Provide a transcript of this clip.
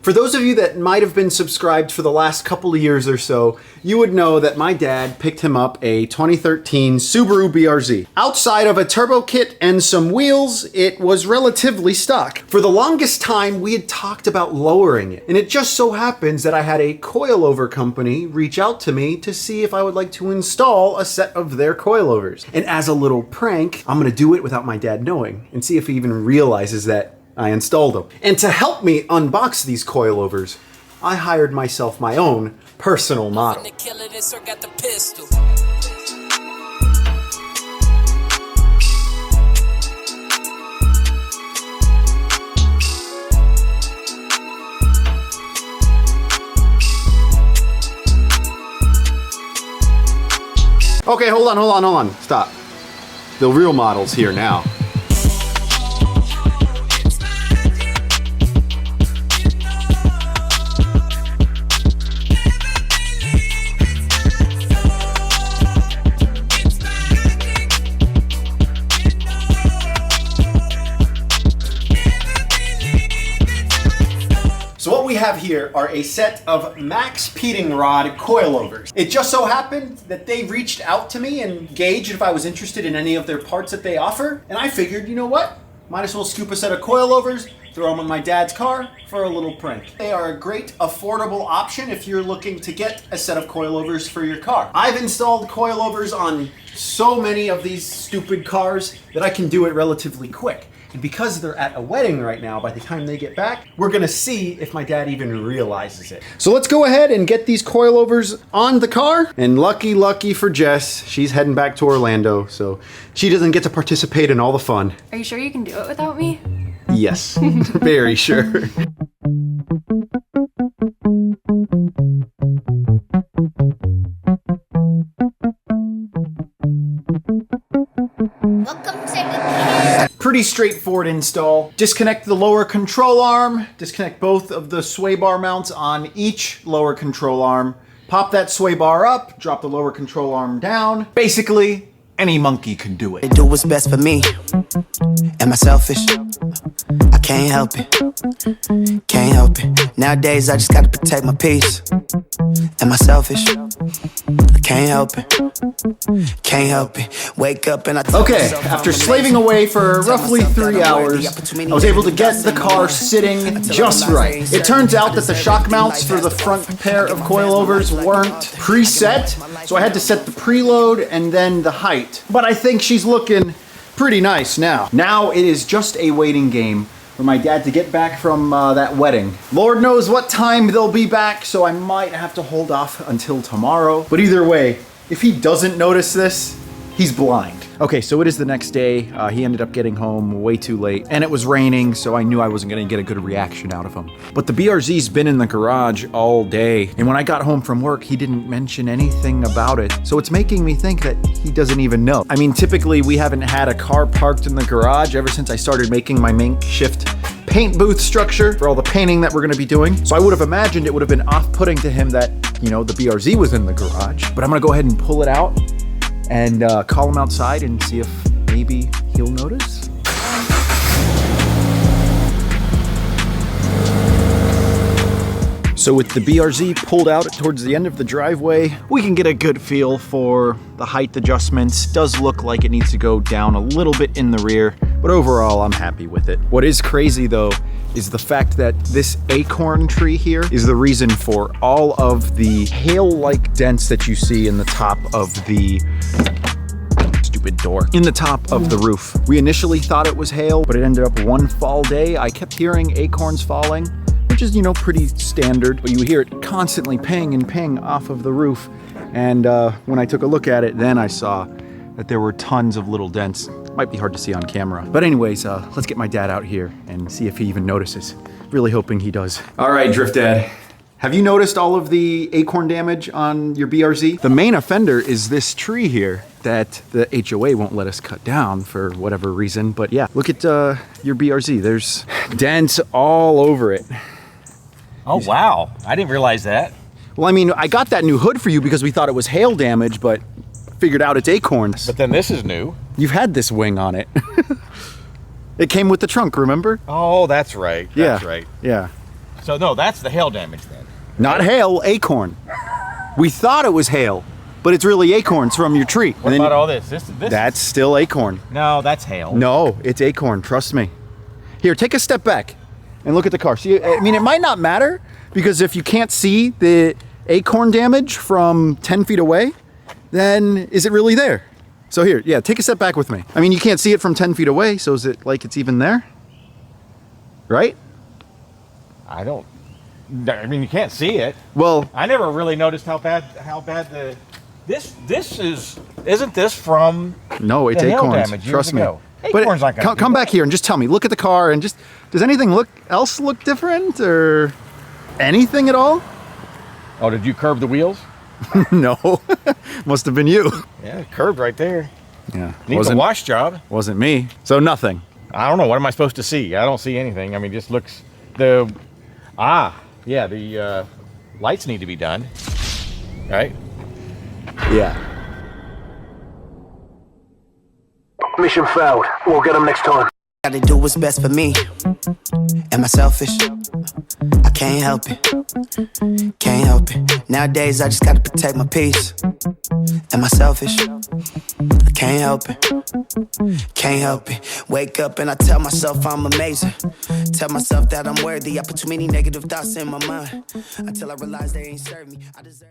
For those of you that might have been subscribed for the last couple of years or so, you would know that my dad picked him up a 2013 Subaru BRZ. Outside of a turbo kit and some wheels, it was relatively stock. For the longest time, we had talked about lowering it, and it just so happens that I had a coilover company reach out to me to see if I would like to install a set of their coilovers. And as a little prank, I'm gonna do it without my dad knowing and see if he even realizes that I installed them. And to help me unbox these coilovers, I hired myself my own personal model. Okay, hold on, stop. The real model's here now. So what we have here are a set of MAXPEEDINGROD Coilovers. It just so happened that they reached out to me and gauged if I was interested in any of their parts that they offer. And I figured, you know what? Might as well scoop a set of coilovers, throw them on my dad's car for a little prank. They are a great affordable option if you're looking to get a set of coilovers for your car. I've installed coilovers on so many of these stupid cars that I can do it relatively quick. And because they're at a wedding right now, by the time they get back, we're gonna see if my dad even realizes it. So let's go ahead and get these coilovers on the car. And lucky for Jess, she's heading back to Orlando, so she doesn't get to participate in all the fun. Are you sure you can do it without me? Yes, very sure. Pretty straightforward install. Disconnect the lower control arm, disconnect both of the sway bar mounts on each lower control arm, pop that sway bar up, drop the lower control arm down. Basically, any monkey can do it. They do what's best for me. Am I selfish? I can't help it. Can't help it. Nowadays I just gotta protect my peace. Am I selfish? I can't help it. Can't help it. Wake up and I Okay, after slaving away for roughly 3 hours, I was able to get the car sitting just right. It turns out that the shock mounts for the front pair of coilovers weren't preset, so I had to set the preload and then the height. But I think she's looking pretty nice now. Now it is just a waiting game for my dad to get back from that wedding. Lord knows what time they'll be back, so I might have to hold off until tomorrow. But either way, if he doesn't notice this, he's blind. Okay, so it is the next day. He ended up getting home way too late, and it was raining, so I knew I wasn't gonna get a good reaction out of him. But the BRZ's been in the garage all day, and when I got home from work, he didn't mention anything about it. So it's making me think that he doesn't even know. I mean, typically we haven't had a car parked in the garage ever since I started making my makeshift paint booth structure for all the painting that we're gonna be doing. So I would have imagined it would have been off-putting to him that, you know, the BRZ was in the garage. But I'm gonna go ahead and pull it out and call him outside and see if maybe he'll notice. So with the BRZ pulled out towards the end of the driveway, we can get a good feel for the height adjustments. Does look like it needs to go down a little bit in the rear, but overall I'm happy with it. What is crazy though is the fact that this acorn tree here is the reason for all of the hail-like dents that you see in the top of the stupid door, in the top of the roof. We initially thought it was hail, but it ended up one fall day. I kept hearing acorns falling, which is, you know, pretty standard, but you hear it constantly ping and ping off of the roof. And when I took a look at it, then I saw that there were tons of little dents. Might be hard to see on camera. But anyways, let's get my dad out here and see if he even notices. Really hoping he does. All right, Drift Dad. Have you noticed all of the acorn damage on your BRZ? The main offender is this tree here that the HOA won't let us cut down for whatever reason. But yeah, look at your BRZ. There's dents all over it. Oh, wow. I didn't realize that. Well, I mean, I got that new hood for you because we thought it was hail damage, but figured out it's acorns. But then this is new. You've had this wing on it. It came with the trunk, remember? Oh, that's right. That's right. Yeah. So no, that's the hail damage then. Not hail, acorn. We thought it was hail, but it's really acorns from your tree. What about all this? This That's still acorn. No, that's hail. No, it's acorn, trust me. Here, take a step back and look at the car. See, I mean, it might not matter because if you can't see the acorn damage from 10 feet away, then is it really there? So here, yeah, take a step back with me. I mean, you can't see it from 10 feet away, so is it like it's even there? Right? I mean, you can't see it. Well, I never really noticed how bad isn't this from no, it's the hail acorns. damage years Trust me. ago. But Acorns aren't gonna do come that. back here and just tell me. Look at the car and just, does anything else look different or anything at all? Oh, did you curb the wheels? No, must have been you. Yeah, curved right there. Yeah, Needs a wash job. Wasn't me. So nothing. I don't know. What am I supposed to see? I don't see anything. I mean, just looks the lights need to be done. Right? Yeah. Mission failed. We'll get them next time. Gotta do what's best for me. Am I selfish? I can't help it. Can't help it. Nowadays I just gotta protect my peace. Am I selfish? I can't help it. Can't help it. Wake up and I tell myself I'm amazing. Tell myself that I'm worthy. I put too many negative thoughts in my mind until I realize they ain't serve me. I deserve